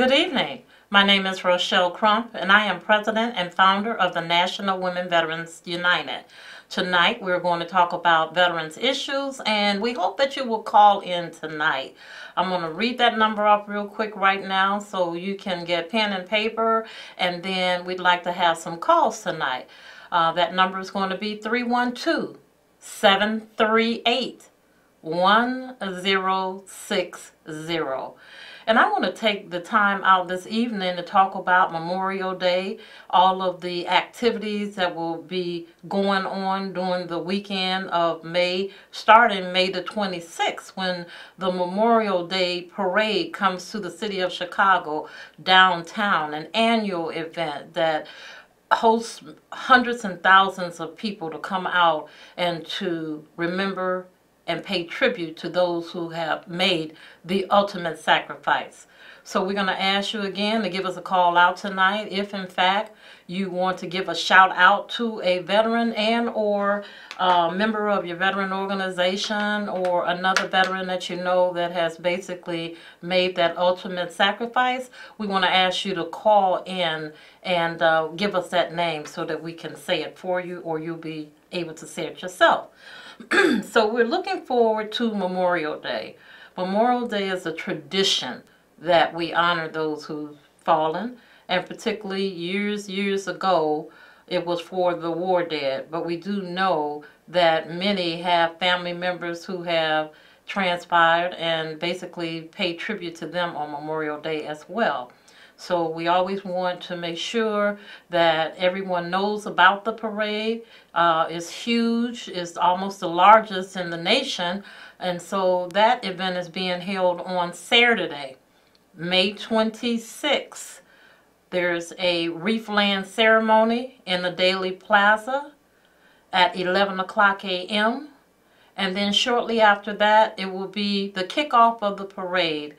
Good evening. My name is Rochelle Crump, and I am president and founder of the National Women Veterans United. Tonight, we're going to talk about veterans issues, and we hope that you will call in tonight. I'm going to read that number up real quick right now so you can get pen and paper, and then we'd like to have some calls tonight. That number is going to be 312-738-1060. And I want to take the time out this evening to talk about Memorial Day, all of the activities that will be going on during the weekend of May, starting May the 26th, when the Memorial Day parade comes to the city of Chicago downtown, an annual event that hosts hundreds and thousands of people to come out and to remember and pay tribute to those who have made the ultimate sacrifice. So we're going to ask you again to give us a call out tonight if in fact you want to give a shout out to a veteran and or a member of your veteran organization or another veteran that you know that has basically made that ultimate sacrifice. We want to ask you to call in and give us that name so that we can say it for you, or you'll be able to say it yourself. So we're looking forward to Memorial Day. Memorial Day is a tradition that we honor those who've fallen, and particularly years ago it was for the war dead, but we do know that many have family members who have transpired and basically pay tribute to them on Memorial Day as well. So we always want to make sure that everyone knows about the parade. It's huge. It's almost the largest in the nation. And so that event is being held on Saturday, May 26th. There's a wreath laying ceremony in the Daily Plaza at 11 o'clock a.m. And then shortly after that, it will be the kickoff of the parade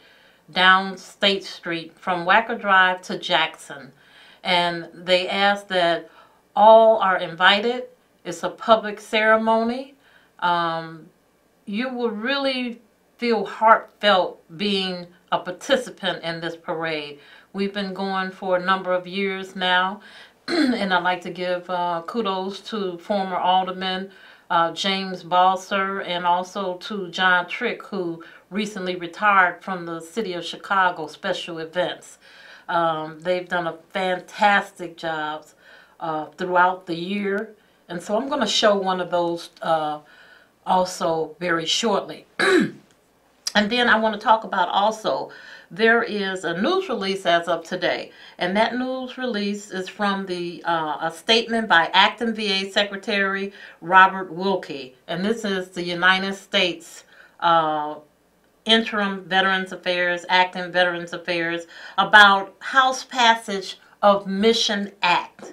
down State Street from Wacker Drive to Jackson. And they ask that all are invited. It's a public ceremony. You will really feel heartfelt being a participant in this parade. We've been going for a number of years now, and I'd like to give kudos to former Alderman James Balser, and also to John Trick, who recently retired from the City of Chicago Special Events. They've done a fantastic job throughout the year, and so I'm going to show one of those also very shortly. And then I want to talk about also, there is a news release as of today, and that news release is from the a statement by Acting VA Secretary Robert Wilkie, and this is the United States Interim Veterans Affairs, Acting Veterans Affairs, about House passage of Mission Act.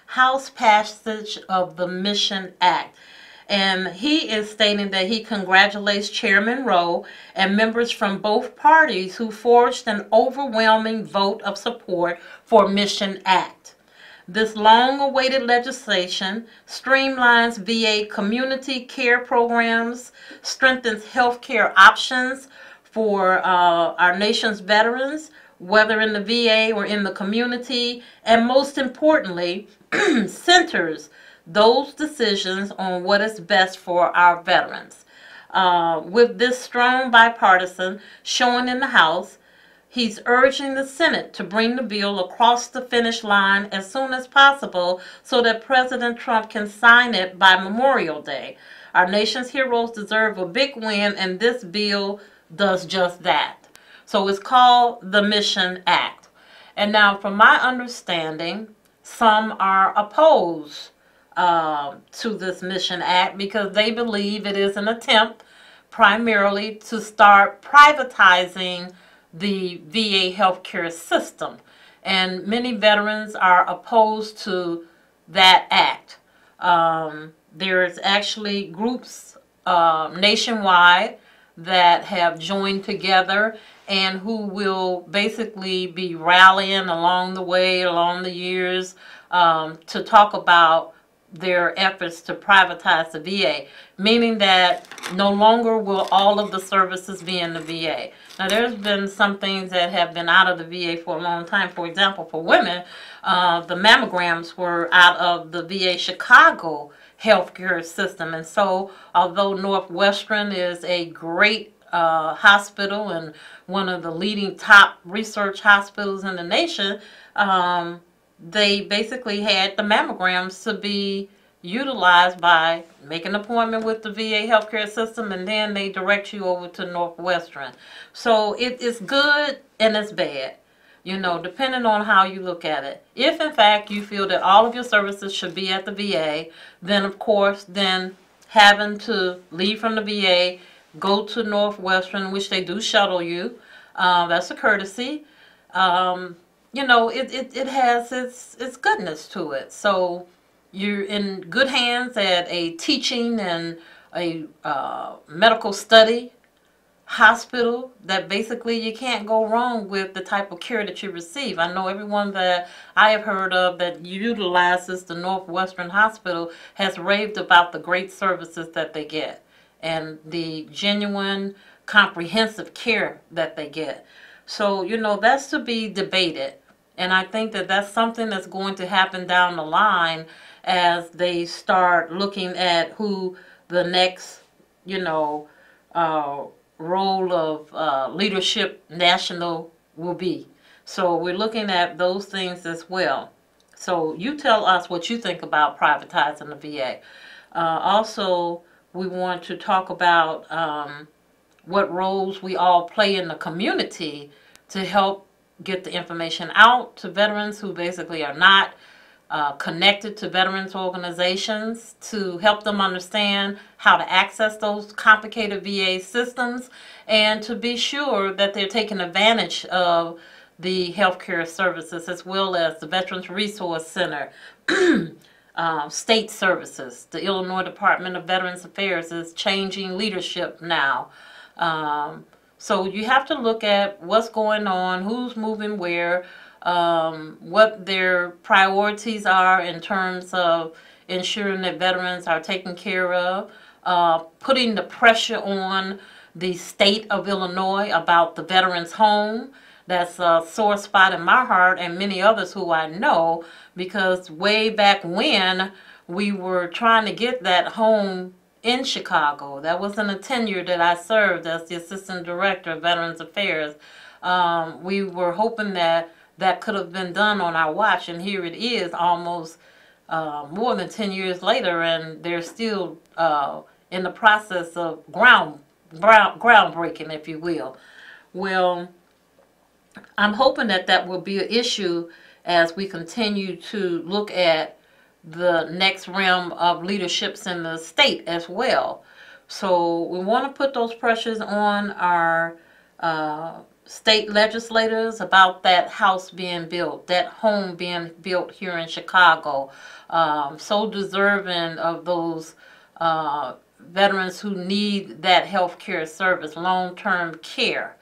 House passage of the Mission Act. And he is stating that he congratulates Chairman Rowe and members from both parties who forged an overwhelming vote of support for Mission Act. This long-awaited legislation streamlines VA community care programs, strengthens health care options for our nation's veterans, whether in the VA or in the community, and most importantly, centers those decisions on what is best for our veterans. With this strong bipartisan showing in the House, he's urging the Senate to bring the bill across the finish line as soon as possible so that President Trump can sign it by Memorial Day. Our nation's heroes deserve a big win, and this bill does just that. So it's called the Mission Act. And now, from my understanding, some are opposed to this Mission Act because they believe it is an attempt primarily to start privatizing the VA healthcare system, and many veterans are opposed to that act. There's actually groups nationwide that have joined together and who will basically be rallying along the way, along the years, to talk about their efforts to privatize the VA, meaning that no longer will all of the services be in the VA. Now, there's been some things that have been out of the VA for a long time. For example, for women, the mammograms were out of the VA Chicago healthcare system. And so, although Northwestern is a great hospital and one of the leading top research hospitals in the nation, they basically had the mammograms to be utilized by making an appointment with the VA healthcare system, and then they direct you over to Northwestern. So it is good and it's bad, you know, depending on how you look at it. If in fact you feel that all of your services should be at the VA, then of course, then having to leave from the VA, go to Northwestern, which they do shuttle you, that's a courtesy. You know, it has its goodness to it. So you're in good hands at a teaching and a medical study hospital that basically you can't go wrong with the type of care that you receive. I know everyone that I have heard of that utilizes the Northwestern Hospital has raved about the great services that they get and the genuine comprehensive care that they get. So, you know, that's to be debated. And I think that that's something that's going to happen down the line as they start looking at who the next, you know, role of leadership national will be. So we're looking at those things as well. So you tell us what you think about privatizing the VA. Also, we want to talk about what roles we all play in the community to help get the information out to veterans who basically are not connected to veterans organizations, to help them understand how to access those complicated VA systems and to be sure that they're taking advantage of the healthcare services as well as the Veterans Resource Center, state services. The Illinois Department of Veterans Affairs is changing leadership now. So you have to look at what's going on, who's moving where, what their priorities are in terms of ensuring that veterans are taken care of, putting the pressure on the state of Illinois about the veterans' home. That's a sore spot in my heart and many others who I know, because way back when we were trying to get that home in Chicago. That was in a tenure that I served as the Assistant Director of Veterans Affairs. We were hoping that that could have been done on our watch, and here it is almost more than 10 years later, and they're still in the process of groundbreaking, if you will. Well, I'm hoping that that will be an issue as we continue to look at the next realm of leaderships in the state as well. So we want to put those pressures on our state legislators about that house being built, that home being built here in Chicago. So deserving of those veterans who need that health care service, long-term care.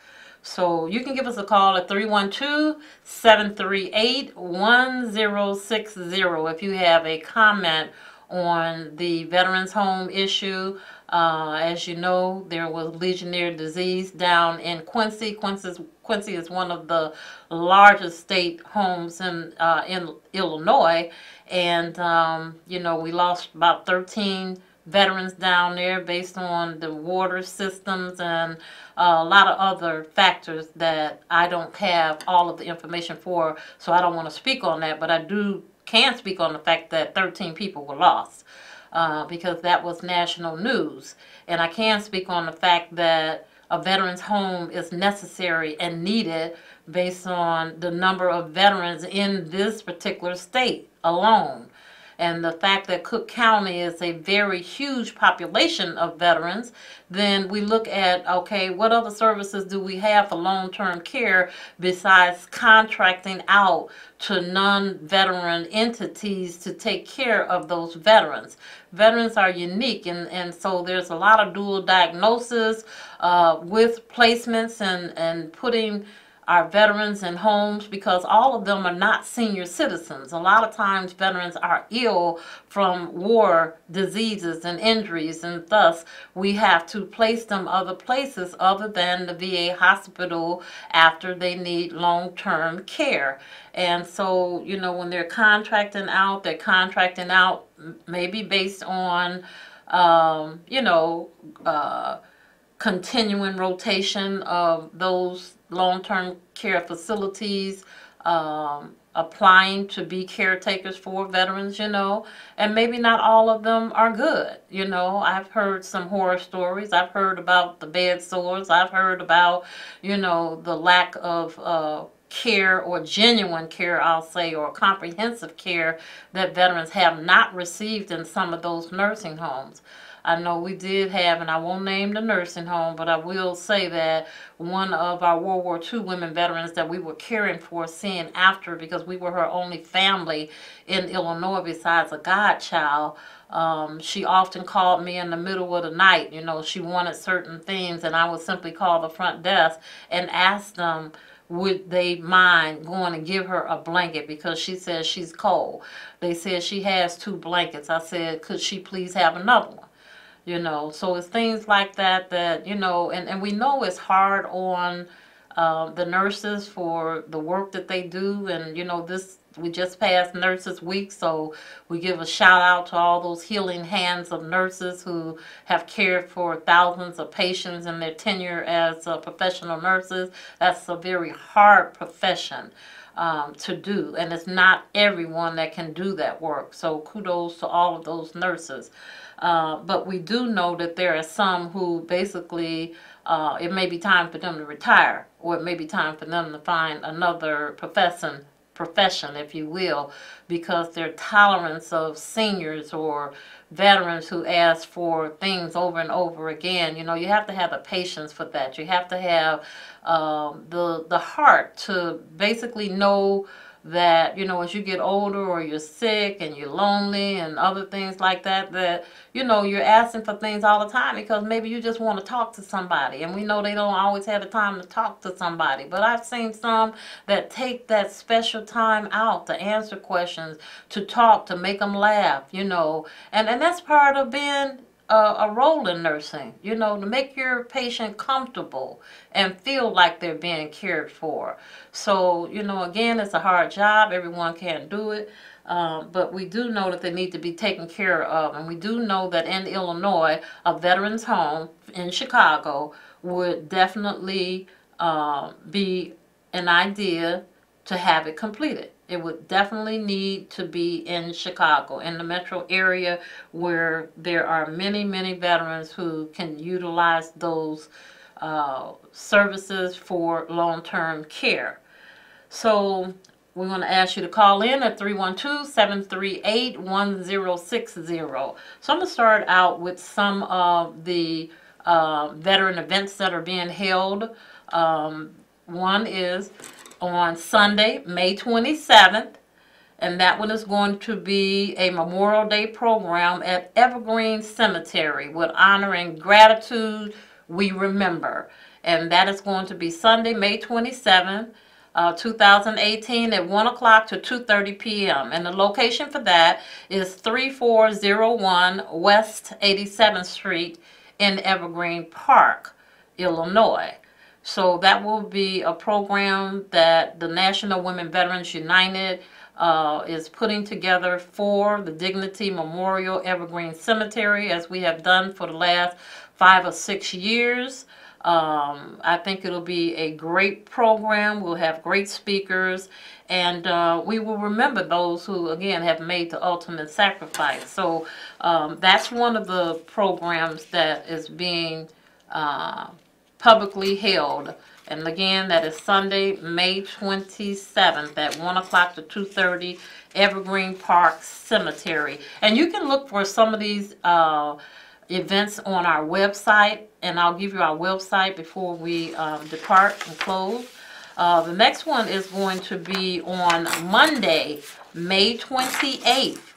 So you can give us a call at 312-738-1060 if you have a comment on the veterans home issue. As you know, there was Legionnaire disease down in Quincy. Quincy is one of the largest state homes in Illinois, and you know, we lost about 13 veterans down there based on the water systems and a lot of other factors that I don't have all of the information for, so I don't want to speak on that, but I can speak on the fact that 13 people were lost because that was national news. And I can speak on the fact that a veteran's home is necessary and needed based on the number of veterans in this particular state alone. And the fact that Cook County is a very huge population of veterans, then we look at, okay, what other services do we have for long-term care besides contracting out to non-veteran entities to take care of those veterans? Veterans are unique, and so there's a lot of dual diagnosis with placements and putting our veterans in homes, because all of them are not senior citizens. A lot of times veterans are ill from war diseases and injuries, and thus we have to place them other places other than the VA hospital after they need long-term care. And so, you know, when they're contracting out maybe based on, you know, continuing rotation of those long-term care facilities, applying to be caretakers for veterans, you know, and maybe not all of them are good. You know, I've heard some horror stories. I've heard about the bed sores. I've heard about, you know, the lack of care, or genuine care, I'll say, or comprehensive care that veterans have not received in some of those nursing homes. I know we did have, and I won't name the nursing home, but I will say that one of our World War II women veterans that we were caring for, seeing after, because we were her only family in Illinois besides a godchild, she often called me in the middle of the night. You know, she wanted certain things, and I would simply call the front desk and ask them, would they mind going and give her a blanket, because she says she's cold. They said she has 2 blankets. I said, could she please have another one? You know, so it's things like that that, you know, and we know it's hard on the nurses for the work that they do. And, you know, we just passed Nurses Week, so we give a shout out to all those healing hands of nurses who have cared for thousands of patients in their tenure as professional nurses. That's a very hard profession to do, and it's not everyone that can do that work. So kudos to all of those nurses. But we do know that there are some who basically, it may be time for them to retire, or it may be time for them to find another profession, if you will, because their tolerance of seniors or veterans who ask for things over and over again, you know, you have to have the patience for that. You have to have the heart to basically know that, you know, as you get older or you're sick and you're lonely and other things like that, that, you know, you're asking for things all the time because maybe you just want to talk to somebody. And we know they don't always have the time to talk to somebody. But I've seen some that take that special time out to answer questions, to talk, to make them laugh, you know. And that's part of being a role in nursing, you know, to make your patient comfortable and feel like they're being cared for. So, you know, again, it's a hard job. Everyone can't do it. But we do know that they need to be taken care of. And we do know that in Illinois, a veteran's home in Chicago would definitely be an idea to have it completed. It would definitely need to be in Chicago, in the metro area, where there are many, many veterans who can utilize those services for long-term care. So we're going to ask you to call in at 312-738-1060. So I'm going to start out with some of the veteran events that are being held. One is on Sunday, May 27th, and that one is going to be a Memorial Day program at Evergreen Cemetery with honor and gratitude we remember. And that is going to be Sunday, May 27th, 2018 at 1 o'clock to 2:30 p.m. And the location for that is 3401 West 87th Street in Evergreen Park, Illinois. So that will be a program that the National Women Veterans United is putting together for the Dignity Memorial Evergreen Cemetery, as we have done for the last 5 or 6 years. I think it'll be a great program. We'll have great speakers, and we will remember those who, again, have made the ultimate sacrifice. So that's one of the programs that is being publicly held. And again, that is Sunday, May 27th at 1 o'clock to 2:30, Evergreen Park Cemetery. And you can look for some of these events on our website, and I'll give you our website before we depart and close. The next one is going to be on Monday, May 28th.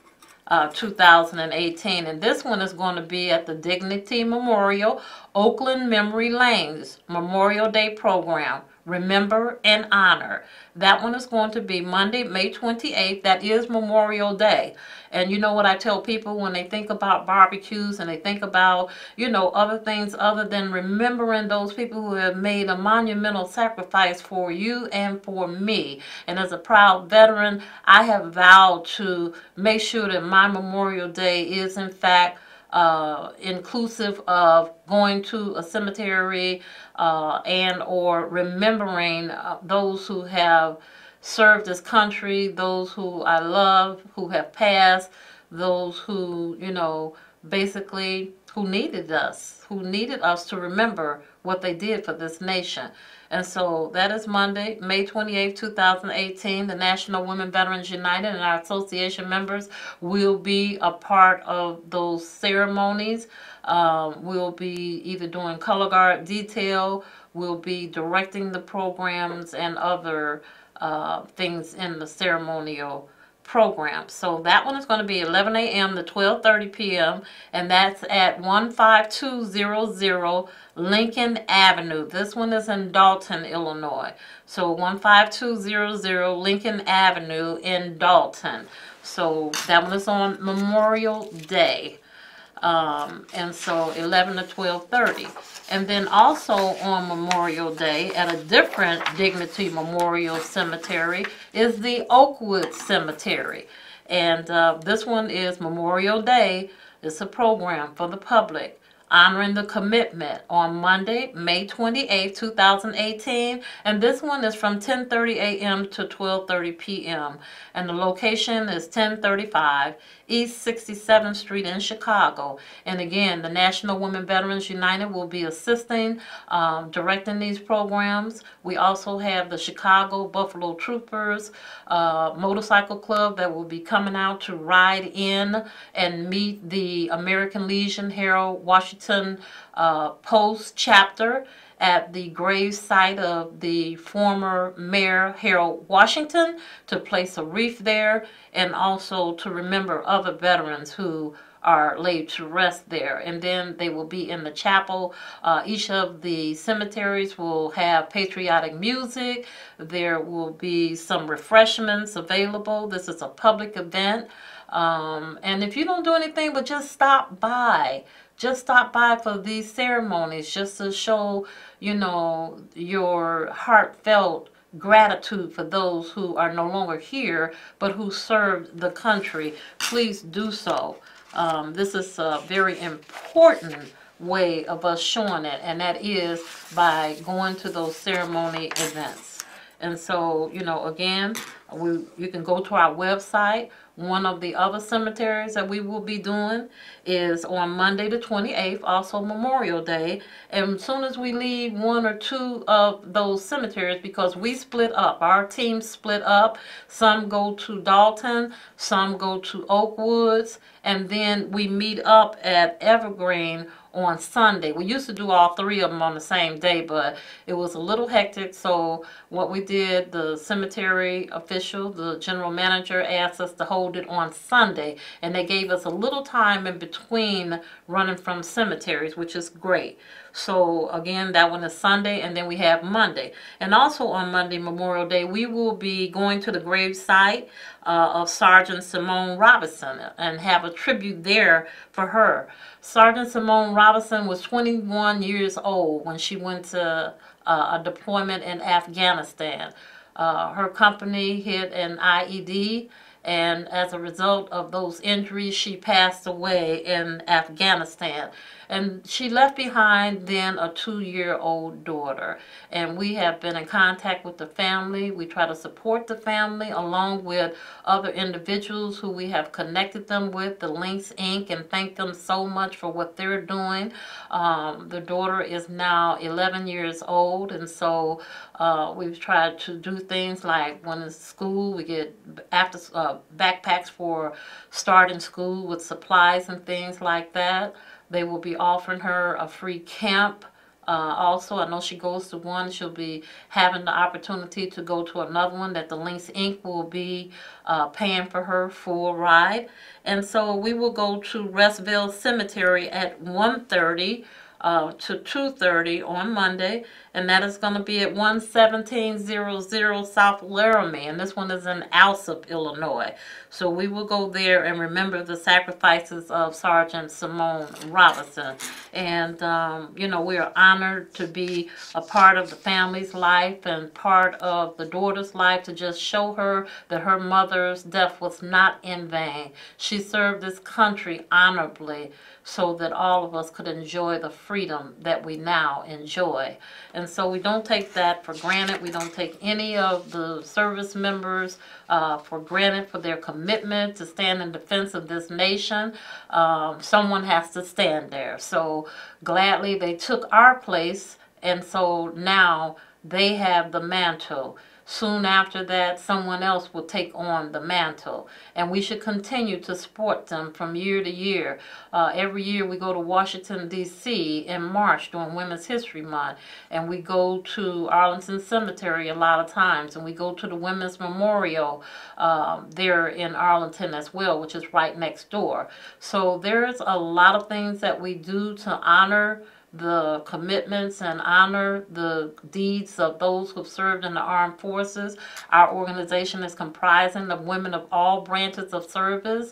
2018, and this one is going to be at the Dignity Memorial, Oakland Memory Lanes Memorial Day program, Remember and Honor. That one is going to be Monday, May 28th. That is Memorial Day. And you know what I tell people when they think about barbecues and they think about, other things other than remembering those people who have made a monumental sacrifice for you and for me. And as a proud veteran, I have vowed to make sure that my Memorial Day is in fact inclusive of going to a cemetery and or remembering those who have served this country, those who I love, who have passed, those who, basically who needed us to remember what they did for this nation. And so that is Monday, May 28, 2018. The National Women Veterans United and our association members will be a part of those ceremonies. We'll be either doing color guard detail, we'll be directing the programs and other things in the ceremonial program. So that one is going to be 11 a.m. to 12:30 p.m. and that's at 15200 Lincoln Avenue. This one is in Dalton, Illinois. So 15200 Lincoln Avenue in Dalton. So that one is on Memorial Day. And so 11 to 12:30. And then also on Memorial Day at a different Dignity Memorial Cemetery is the Oakwood Cemetery. And this one is Memorial Day. It's a program for the public honoring the commitment on Monday, May 28, 2018. And this one is from 10:30 a.m. to 12:30 p.m. And the location is 1035 East 67th Street in Chicago. And again, the National Women Veterans United will be assisting, directing these programs. We also have the Chicago Buffalo Troopers Motorcycle Club that will be coming out to ride in and meet the American Legion Harold Washington Post chapter at the grave site of the former Mayor Harold Washington to place a wreath there and also to remember other veterans who are laid to rest there. And then they will be in the chapel. Each of the cemeteries will have patriotic music. There will be some refreshments available. This is a public event. And if you don't do anything but just stop by, for these ceremonies, just to show, your heartfelt gratitude for those who are no longer here, but who served the country, please do so. This is a very important way of us showing it, and that is by going to those ceremony events. And so, again, you can go to our website. One of the other cemeteries that we will be doing is on Monday the 28th, also Memorial Day. And as soon as we leave one or two of those cemeteries, because we split up, our team split up, some go to Dalton, some go to Oakwoods, and then we meet up at Evergreen on Sunday. We used to do all three of them on the same day, but it was a little hectic. So what we did, the cemetery official, the general manager, asked us to hold it on Sunday, and they gave us a little time in between running from cemeteries, which is great. So again, that one is Sunday, and then we have Monday. And also on Monday, Memorial Day, we will be going to the grave site of Sergeant Simone Robinson and have a tribute there for her. Sergeant Simone Robinson was 21 years old when she went to a deployment in Afghanistan. Her company hit an IED, and as a result of those injuries, she passed away in Afghanistan. And she left behind then a 2-year-old daughter. And we have been in contact with the family. We try to support the family along with other individuals who we have connected them with, the Links Inc., and thank them so much for what they're doing. The daughter is now 11 years old, and so we've tried to do things like when in school, we get after backpacks for starting school with supplies and things like that. They will be offering her a free camp. Also, I know she goes to one. She'll be having the opportunity to go to another one that the Links Inc. will be paying for her full ride. And so we will go to Restville Cemetery at 1:30 to 2:30 on Monday, and that is going to be at 11700 South Laramie, and this one is in Alsop, Illinois. So we will go there and remember the sacrifices of Sergeant Simone Robinson. And, you know, we are honored to be a part of the family's life and part of the daughter's life, to just show her that her mother's death was not in vain. She served this country honorably so that all of us could enjoy the freedom that we now enjoy. And so we don't take that for granted. We don't take any of the service members for granted for their commitment to stand in defense of this nation. Someone has to stand there. So gladly they took our place, and so now they have the mantle. Soon after that, someone else will take on the mantle, and we should continue to support them from year to year. Every year we go to Washington, D.C. in March during Women's History Month, and we go to Arlington Cemetery a lot of times, and we go to the Women's Memorial there in Arlington as well, which is right next door. So there's a lot of things that we do to honor the commitments and honor the deeds of those who have served in the armed forces. Our organization is comprising of women of all branches of service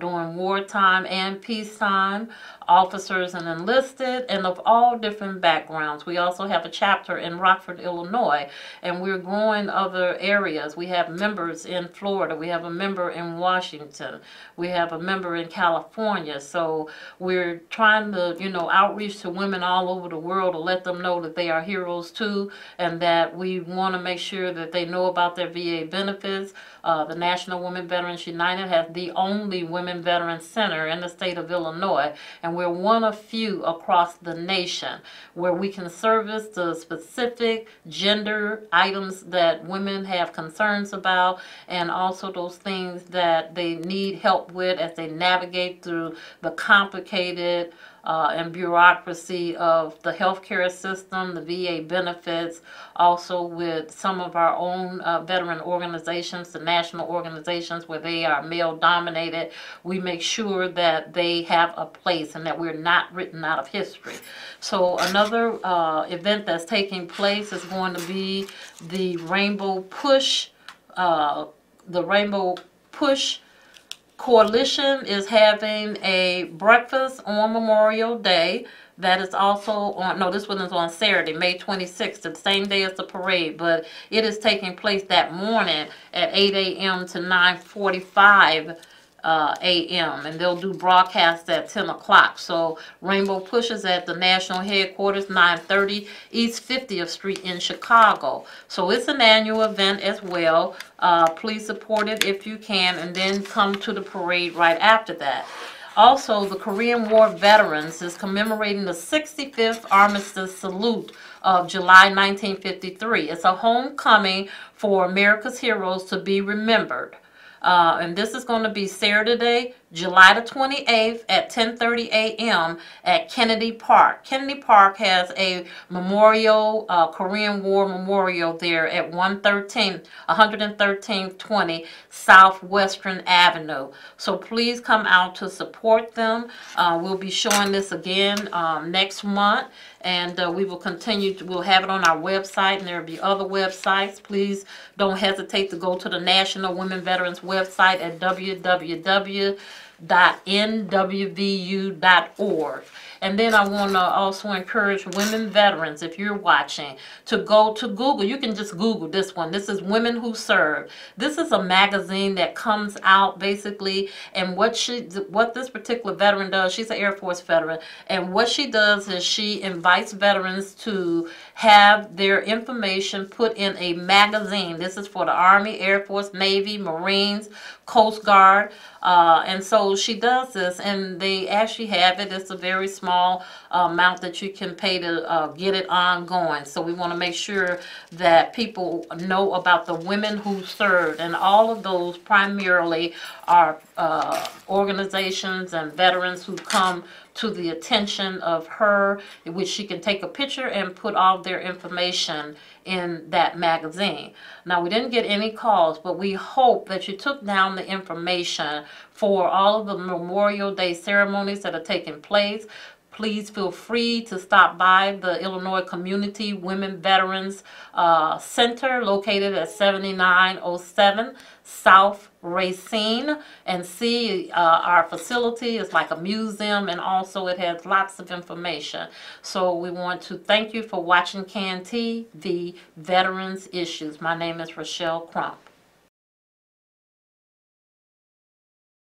during wartime and peacetime, officers and enlisted, and of all different backgrounds. We also have a chapter in Rockford, Illinois, and we're growing other areas. We have members in Florida. We have a member in Washington. We have a member in California. So we're trying to, you know, outreach to women all over the world to let them know that they are heroes too, and that we want to make sure that they know about their VA benefits. The National Women Veterans United has the only Women Veterans Center in the state of Illinois, and we're one of few across the nation where we can service the specific gender items that women have concerns about, and also those things that they need help with as they navigate through the complicated and bureaucracy of the healthcare system, the VA benefits, also with some of our own veteran organizations, the national organizations where they are male dominated. We make sure that they have a place and that we're not written out of history. So another event that's taking place is going to be the Rainbow Push. The Rainbow Push Coalition is having a breakfast on Memorial Day. That is also on, no, this one is on Saturday, May 26th, the same day as the parade, but it is taking place that morning at 8 a.m. to 9:45 a.m. and they'll do broadcasts at 10 o'clock. So Rainbow Push is at the national headquarters, 930 East 50th Street in Chicago. So it's an annual event as well. Please support it if you can, and then come to the parade right after that. Also, the Korean War Veterans is commemorating the 65th Armistice Salute of July 1953. It's a homecoming for America's heroes to be remembered. And this is going to be Saturday, July the 28th at 10:30 a.m. at Kennedy Park. Kennedy Park has a memorial, Korean War memorial there at 11320 Southwestern Avenue. So please come out to support them. We'll be showing this again next month. And we will continue to, we'll have it on our website, and there will be other websites. Please don't hesitate to go to the National Women Veterans website at www.nwvu.org. And then I want to also encourage women veterans, if you're watching, to go to Google. You can just Google this one. This is Women Who Serve. This is a magazine that comes out basically, and what this particular veteran does, she's an Air Force veteran, and what she does is she invites veterans to have their information put in a magazine. This is for the Army, Air Force, Navy, Marines, Coast Guard, and so she does this, and they actually have it. It's a very small amount that you can pay to get it ongoing. So we want to make sure that people know about the women who served, and all of those primarily are organizations and veterans who come to the attention of her, in which she can take a picture and put all their information in that magazine. Now, we didn't get any calls, but we hope that you took down the information for all of the Memorial Day ceremonies that are taking place. please feel free to stop by the Illinois Community Women Veterans Center located at 7907 South Racine and see our facility. It's like a museum, and also it has lots of information. So we want to thank you for watching CAN TV Veterans Issues. My name is Rochelle Crump.